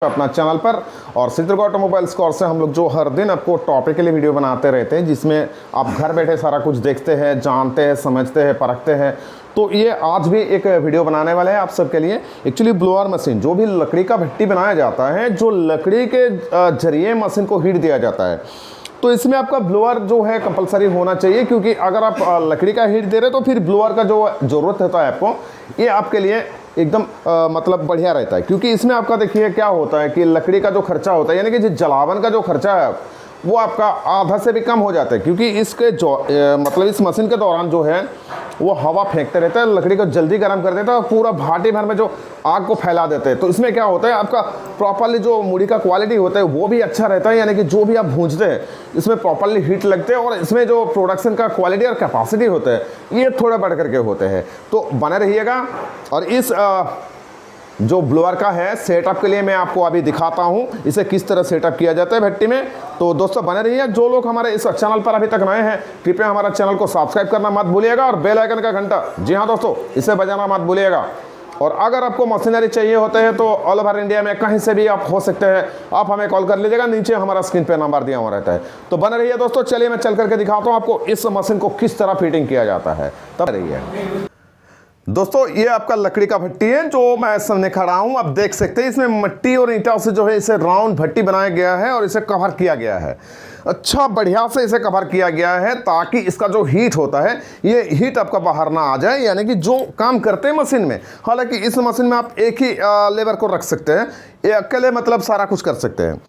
अपना चैनल पर। और सिद्धर्ग ऑटोमोबाइल्स कोर्स से हम लोग जो हर दिन आपको टॉपिक के लिए वीडियो बनाते रहते हैं, जिसमें आप घर बैठे सारा कुछ देखते हैं, जानते हैं, समझते हैं, परखते हैं। तो ये आज भी एक वीडियो बनाने वाले हैं आप सबके लिए। एक्चुअली ब्लोअर मशीन, जो भी लकड़ी का भट्टी बनाया जाता है, जो लकड़ी के जरिए मशीन को हीट दिया जाता है, तो इसमें आपका ब्लोअर जो है कंपलसरी होना चाहिए। क्योंकि अगर आप लकड़ी का हीट दे रहे तो फिर ब्लोअर का जो ज़रूरत होता है आपको, ये आपके लिए एकदम मतलब बढ़िया रहता है। क्योंकि इसमें आपका देखिए क्या होता है कि लकड़ी का जो खर्चा होता है, यानी कि जलावन का जो खर्चा है, वो आपका आधा से भी कम हो जाता है। क्योंकि इसके जो मतलब इस मशीन के दौरान जो है वो हवा फेंकते रहता है, लकड़ी को जल्दी गर्म कर देता है और पूरा भाटी भर में जो आग को फैला देते हैं। तो इसमें क्या होता है, आपका प्रॉपरली जो मुड़ी का क्वालिटी होता है वो भी अच्छा रहता है। यानी कि जो भी आप भूंजते हैं इसमें प्रॉपरली हीट लगते हैं और इसमें जो प्रोडक्शन का क्वालिटी और कैपेसिटी होता है ये थोड़ा बढ़ करके होते हैं। तो बने रहिएगा। और इस जो ब्लोअर का है सेटअप के लिए मैं आपको अभी दिखाता हूं, इसे किस तरह सेटअप किया जाता है भट्टी में। तो दोस्तों बने रहिए। जो लोग हमारे इस चैनल पर अभी तक नए हैं, कृपया हमारा चैनल को सब्सक्राइब करना मत भूलिएगा और बेल आइकन का घंटा, जी हाँ दोस्तों, इसे बजाना मत भूलिएगा। और अगर आपको मशीनरी चाहिए होते हैं तो ऑल ओवर इंडिया में कहीं से भी आप हो सकते हैं, आप हमें कॉल कर लीजिएगा। नीचे हमारा स्क्रीन पे नंबर दिया हुआ रहता है। तो बने रहिए दोस्तों। चलिए मैं चल करके दिखाता हूँ आपको इस मशीन को किस तरह फिटिंग किया जाता है। तब रहिए दोस्तों। ये आपका लकड़ी का भट्टी है जो मैं सामने खड़ा हूं, आप देख सकते हैं। इसमें मिट्टी और ईंटों से जो है इसे राउंड भट्टी बनाया गया है और इसे कवर किया गया है। अच्छा बढ़िया से इसे कवर किया गया है ताकि इसका जो हीट होता है ये हीट आपका बाहर ना आ जाए। यानी कि जो काम करते हैं मशीन में, हालांकि इस मशीन में आप एक ही लेबर को रख सकते हैं, ये अकेले मतलब सारा कुछ कर सकते हैं।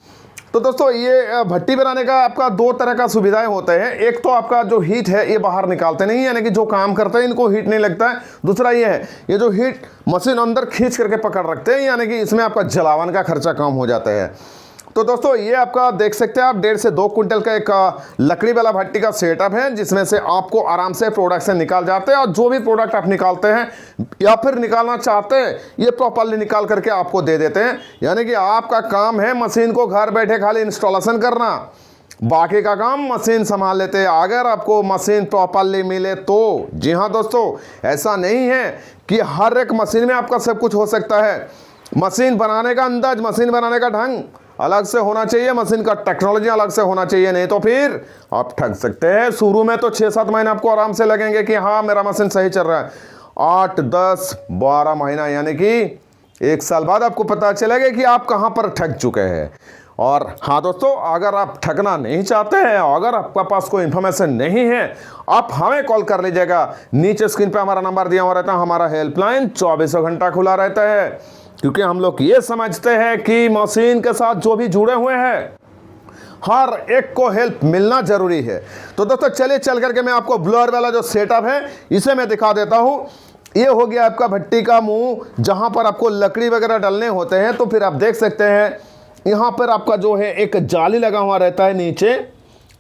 तो दोस्तों ये भट्टी बनाने का आपका दो तरह का सुविधाएं होते हैं। एक तो आपका जो हीट है ये बाहर निकालते नहीं, यानी कि जो काम करते हैं इनको हीट नहीं लगता है। दूसरा ये है, ये जो हीट मशीन अंदर खींच करके पकड़ रखते हैं, यानी कि इसमें आपका जलावन का खर्चा कम हो जाता है। तो दोस्तों ये आपका देख सकते हैं आप 1.5 से 2 कुंटल का एक लकड़ी वाला भट्टी का सेटअप है, जिसमें से आपको आराम से प्रोडक्शन निकाल जाते हैं। और जो भी प्रोडक्ट आप निकालते हैं या फिर निकालना चाहते हैं, ये प्रॉपरली निकाल करके आपको दे देते हैं। यानी कि आपका काम है मशीन को घर बैठे खाली इंस्टॉलेशन करना, बाकी का काम मशीन संभाल लेते हैं। अगर आपको मशीन प्रॉपरली मिले तो। जी हाँ दोस्तों, ऐसा नहीं है कि हर एक मशीन में आपका सब कुछ हो सकता है। मशीन बनाने का अंदाज, मशीन बनाने का ढंग अलग से होना चाहिए, मशीन का टेक्नोलॉजी अलग से होना चाहिए, नहीं तो फिर आप ठग सकते हैं। शुरू में तो 6-7 महीने आपको आराम से लगेंगे कि हाँ मेरा मशीन सही चल रहा है। 8, 10, 12 महीना यानी कि 1 साल बाद आपको पता चलेगा कि आप कहाँ पर ठग चुके हैं। और हाँ दोस्तों, अगर आप ठगना नहीं चाहते हैं, अगर आपके पास कोई इन्फॉर्मेशन नहीं है, आप हमें कॉल कर लीजिएगा। नीचे स्क्रीन पे हमारा नंबर दिया हुआ रहता है। हमारा हेल्पलाइन 24 घंटा खुला रहता है। क्योंकि हम लोग ये समझते हैं कि मशीन के साथ जो भी जुड़े हुए हैं हर एक को हेल्प मिलना जरूरी है। तो दोस्तों चलिए चल करके मैं आपको ब्लोअर वाला जो सेटअप है इसे मैं दिखा देता हूं। ये हो गया आपका भट्टी का मुंह, जहां पर आपको लकड़ी वगैरह डालने होते हैं। तो फिर आप देख सकते हैं यहां पर आपका जो है एक जाली लगा हुआ रहता है नीचे,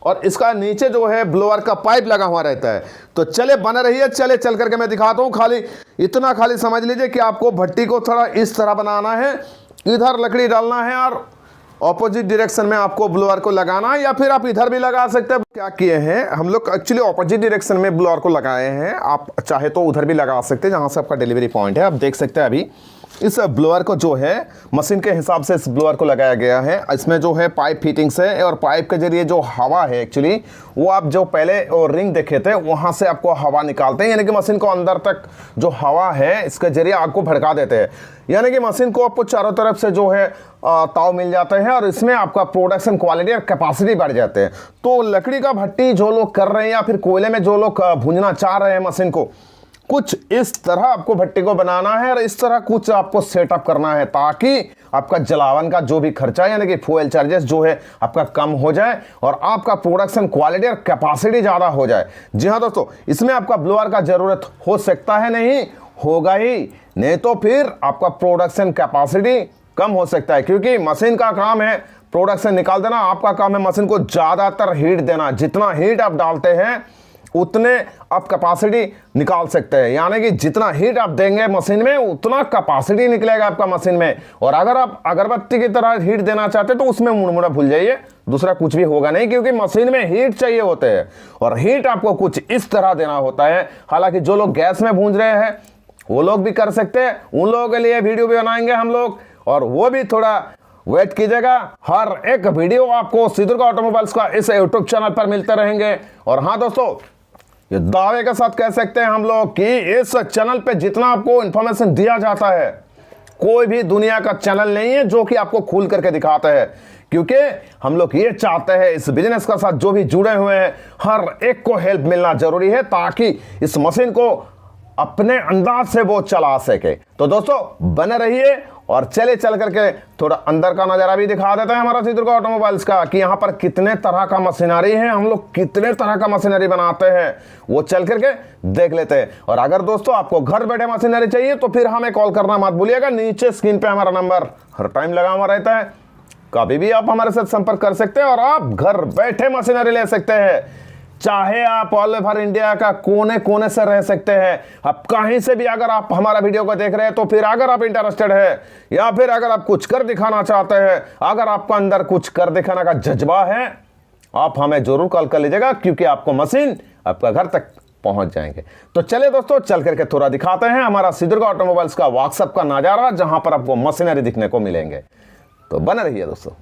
और इसका नीचे जो है ब्लोअर का पाइप लगा हुआ रहता है। तो चले बने रहिए, चले चल करके मैं दिखाता हूँ। खाली इतना खाली समझ लीजिए कि आपको भट्टी को थोड़ा इस तरह बनाना है, इधर लकड़ी डालना है और ऑपोजिट डायरेक्शन में आपको ब्लोअर को लगाना है, या फिर आप इधर भी लगा सकते हैं। क्या किए हैं हम लोग, एक्चुअली ऑपोजिट डायरेक्शन में ब्लोअर को लगाए हैं। आप चाहे तो उधर भी लगा सकते हैं जहाँ से आपका डिलीवरी पॉइंट है। आप देख सकते हैं अभी इस ब्लोअर को जो है मशीन के हिसाब से इस ब्लोअर को लगाया गया है। इसमें जो है पाइप फिटिंग्स है और पाइप के जरिए जो हवा है, एक्चुअली वो आप जो पहले रिंग देखे थे वहाँ से आपको हवा निकालते हैं। यानी कि मशीन को अंदर तक जो हवा है इसके जरिए आग को भड़का देते हैं। यानी कि मशीन को आपको चारों तरफ से जो है ताव मिल जाते हैं और इसमें आपका प्रोडक्शन क्वालिटी और कैपेसिटी बढ़ जाते हैं। तो लकड़ी का भट्टी जो लोग कर रहे हैं या फिर कोयले में जो लोग भूंजना चाह रहे हैं मशीन को, कुछ इस तरह आपको भट्टी को बनाना है और इस तरह कुछ आपको सेटअप करना है ताकि आपका जलावन का जो भी खर्चा यानी कि फ्यूल चार्जेस जो है आपका कम हो जाए और आपका प्रोडक्शन क्वालिटी और कैपेसिटी ज़्यादा हो जाए। जी हाँ दोस्तों, इसमें आपका ब्लोअर का ज़रूरत हो सकता है, नहीं होगा ही, नहीं तो फिर आपका प्रोडक्शन कैपेसिटी कम हो सकता है। क्योंकि मशीन का काम है प्रोडक्शन निकाल देना, आपका काम है मशीन को ज़्यादातर हीट देना। जितना हीट आप डालते हैं उतने आप कैपेसिटी निकाल सकते हैं। यानी कि जितना हीट आप देंगे मशीन में उतना कैपेसिटी निकलेगा आपका मशीन में। और अगर आप अगरबत्ती की तरह हीट देना चाहते हैं तो उसमें मुड़मुड़ा भूल जाइए, दूसरा कुछ भी होगा नहीं। क्योंकि मशीन में हीट चाहिए होते हैं और हीट आपको कुछ इस तरह देना होता है। हालांकि जो लोग गैस में भूंज रहे हैं वो लोग भी कर सकते हैं, उन लोगों के लिए वीडियो भी बनाएंगे हम लोग, और वो भी थोड़ा वेट कीजिएगा, हर एक वीडियो आपको सिद्धू ऑटोमोबाइल्स का इस यूट्यूब चैनल पर मिलते रहेंगे। और हाँ दोस्तों, ये दावे के साथ कह सकते हैं हम लोग कि इस चैनल पे जितना आपको इंफॉर्मेशन दिया जाता है, कोई भी दुनिया का चैनल नहीं है जो कि आपको खोल करके दिखाता है, क्योंकि हम लोग ये चाहते हैं इस बिजनेस का साथ जो भी जुड़े हुए हैं हर एक को हेल्प मिलना जरूरी है, ताकि इस मशीन को अपने अंदाज से वो चला सके। तो दोस्तों बने रहिए और चले चल करके थोड़ा अंदर का नजारा भी दिखा देते हैं हमारा सिद्धू ऑटोमोबाइल्स का, कि यहाँ पर कितने तरह का मशीनरी है, हम लोग कितने तरह का मशीनरी बनाते हैं, वो चल करके देख लेते हैं। और अगर दोस्तों आपको घर बैठे मशीनरी चाहिए तो फिर हमें कॉल करना मत भूलिएगा, नीचे स्क्रीन पे हमारा नंबर हर टाइम लगा हुआ रहता है, कभी भी आप हमारे साथ संपर्क कर सकते हैं और आप घर बैठे मशीनरी ले सकते हैं। चाहे आप ऑल ओवर इंडिया का कोने कोने से रह सकते हैं, आप कहीं से भी अगर आप हमारा वीडियो को देख रहे हैं, तो फिर अगर आप इंटरेस्टेड है या फिर अगर आप कुछ कर दिखाना चाहते हैं, अगर आपका अंदर कुछ कर दिखाने का जज्बा है, आप हमें जरूर कॉल कर लीजिएगा, क्योंकि आपको मशीन आपका घर तक पहुंच जाएंगे। तो चले दोस्तों चल करके थोड़ा दिखाते हैं हमारा सिद्धू ऑटोमोबाइल्स का व्हाट्सएप का नजारा, जहां पर आपको मशीनरी दिखने को मिलेंगे। तो बने रहिए दोस्तों।